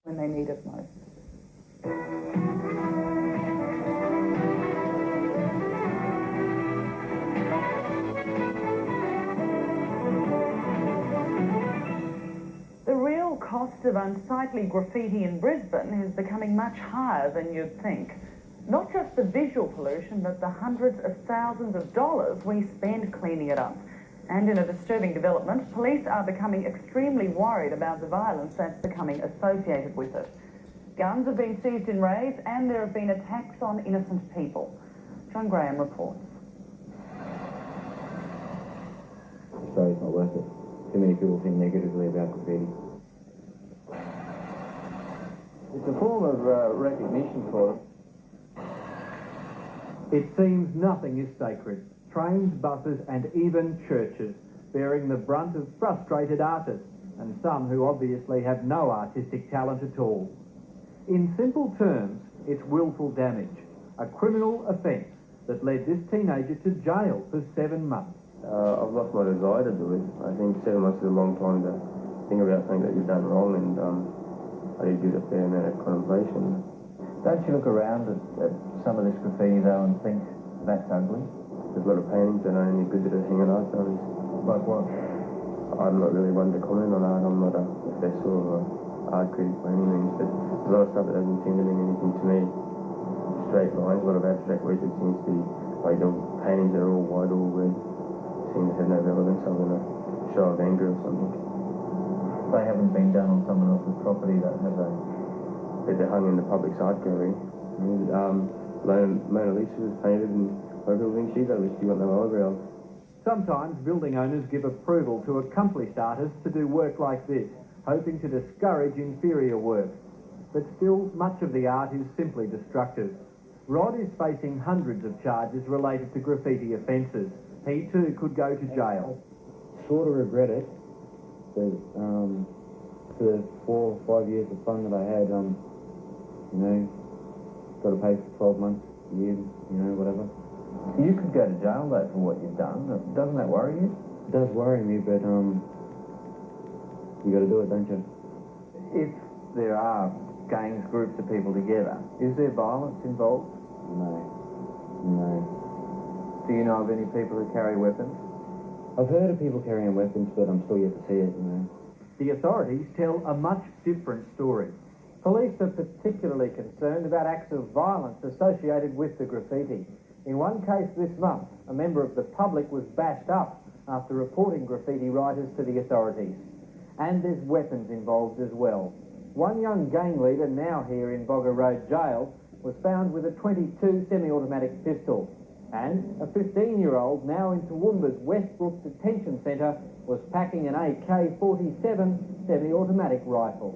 when they need it most. The real cost of unsightly graffiti in Brisbane is becoming much higher than you'd think. Not just the visual pollution, but the hundreds of thousands of dollars we spend cleaning it up. And in a disturbing development, police are becoming extremely worried about the violence that's becoming associated with it. Guns have been seized in raids and there have been attacks on innocent people. John Graham reports. Australia's not worth it. Too many people think negatively about graffiti. It's a form of recognition for them. It seems nothing is sacred. Trains, buses and even churches bearing the brunt of frustrated artists and some who obviously have no artistic talent at all. In simple terms, it's willful damage, a criminal offence that led this teenager to jail for 7 months. I've lost my desire to do it. I think 7 months is a long time to think about something that you've done wrong, and I did give it a fair amount of contemplation. Don't you look around at some of this graffiti though and think that's ugly? There's a lot of paintings that aren't any good that are hanging art galleries. Like what? I'm not really one to comment on art. I'm not a professor or an art critic by any means, but there's a lot of stuff that doesn't seem to mean anything to me. Straight lines, a lot of abstract work that seems to be like the paintings that are all white, all red, seem to have no relevance other than a show of anger or something. They haven't been done on someone else's property though, have they? But they're hung in the public's art gallery. Mona Lisa was painted and people think she's ugly, she got no eyebrows. Sometimes building owners give approval to accomplished artists to do work like this, hoping to discourage inferior work. But still, much of the art is simply destructive. Rod is facing hundreds of charges related to graffiti offences. He too could go to jail. Sort of regret it, but for the 4 or 5 years of fun that I had, you know, got to pay for 12 months, a year, you know, whatever. You could go to jail though for what you've done. Doesn't that worry you? It does worry me, but you got to do it, don't you? If there are gangs, groups of people together, is there violence involved? No. Do you know of any people who carry weapons? I've heard of people carrying weapons, but I'm still yet to see it, you know. The authorities tell a much different story. Police are particularly concerned about acts of violence associated with the graffiti. In one case this month, a member of the public was bashed up after reporting graffiti writers to the authorities. And there's weapons involved as well. One young gang leader, now here in Bogger Road Jail, was found with a .22 semi-automatic pistol. And a 15-year-old, now in Toowoomba's Westbrook Detention Centre, was packing an AK-47 semi-automatic rifle.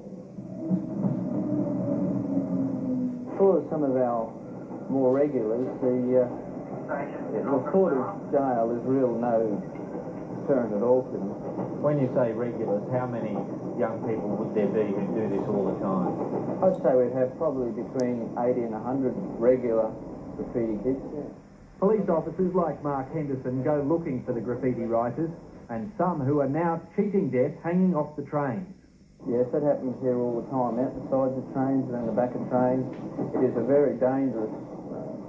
For some of our more regulars, the thought of jail is real no deterrent at all to them. When you say regulars, how many young people would there be who do this all the time? I'd say we'd have probably between 80 and 100 regular graffiti kids. Yeah. Police officers like Mark Henderson go looking for the graffiti writers, and some who are now cheating death hanging off the trains. Yes, that happens here all the time, out the sides of trains and in the back of trains. It is a very dangerous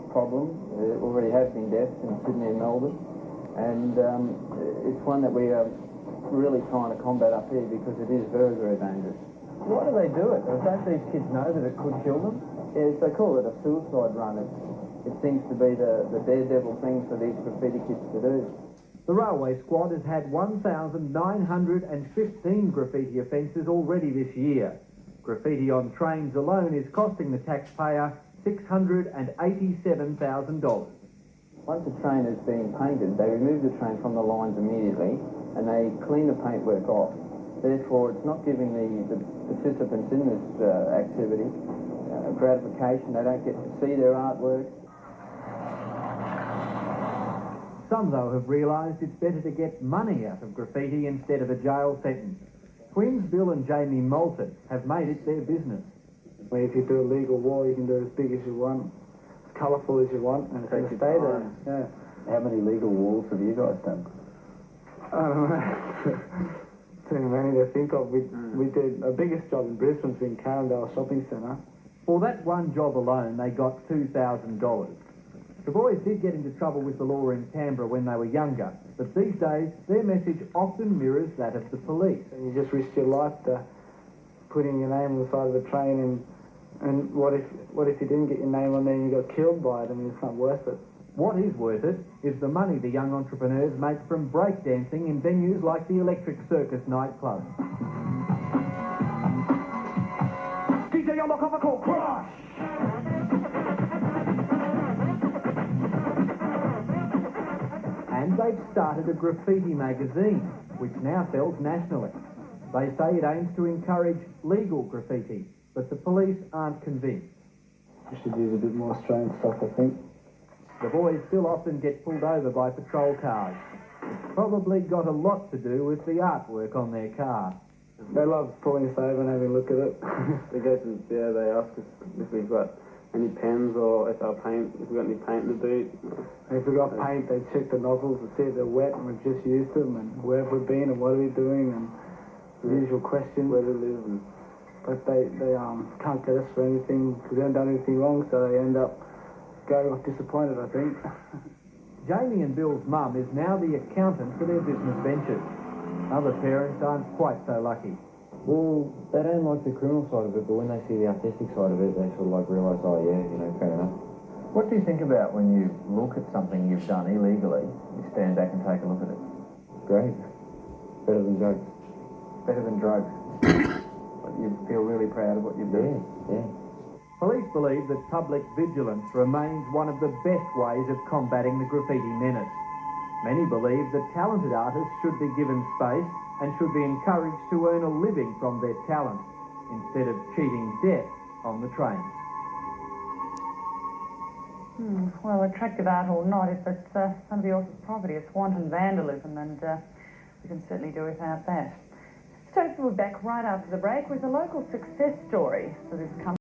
problem. There already have been deaths in Sydney and Melbourne, and it's one that we are really trying to combat up here because it is very, very dangerous. Why do they do it? Don't these kids know that it could kill them? Yes, they call it a suicide run. It seems to be the daredevil thing for these graffiti kids to do. The railway squad has had 1,915 graffiti offences already this year. Graffiti on trains alone is costing the taxpayer $687,000. Once a train has been painted, they remove the train from the lines immediately and they clean the paintwork off. Therefore, it's not giving the participants in this activity gratification. They don't get to see their artwork. Some, though, have realised it's better to get money out of graffiti instead of a jail sentence. Twins Bill and Jamie Moulton have made it their business. If you do a legal wall, you can do it as big as you want, as colourful as you want, and it's going to stay there. Yeah. How many legal walls have you guys done? I don't know. too many to think of. We did our biggest job in Brisbane's in Carindale Shopping Centre. For that one job alone, they got $2,000. The boys did get into trouble with the law in Canberra when they were younger, but these days their message often mirrors that of the police. And you just risk your life to putting your name on the side of a train, and what if you didn't get your name on there and you got killed by it? I mean, it's not worth it. What is worth it is the money the young entrepreneurs make from breakdancing in venues like the Electric Circus nightclub. DJ on the cover call, crush! And they've started a graffiti magazine, which now sells nationally. They say it aims to encourage legal graffiti, but the police aren't convinced. We should use a bit more Australian stuff, I think. The boys still often get pulled over by patrol cars. It's probably got a lot to do with the artwork on their car. They love pulling us over and having a look at it. They ask us if we've got any pens or if we've got any paint in the boot. If we've got paint, they check the nozzles to see if they're wet and we've just used them, and where have we been and what are we doing, and the usual questions. Where to live. But they can't get us for anything because they haven't done anything wrong, so they end up going off disappointed, I think. Jamie and Bill's mum is now the accountant for their business ventures. Other parents aren't quite so lucky. Well, they don't like the criminal side of it, but when they see the artistic side of it, they sort of like realise, oh yeah, you know, fair enough. What do you think about when you look at something you've done illegally, you stand back and take a look at it? Great. Better than drugs. Better than drugs. You feel really proud of what you've done? Yeah. Police believe that public vigilance remains one of the best ways of combating the graffiti menace. Many believe that talented artists should be given space and should be encouraged to earn a living from their talent instead of cheating death on the train. Well, attractive art or not, if it's somebody else's property, it's wanton vandalism, and we can certainly do without that. Stokes will be back right after the break with a local success story for this company.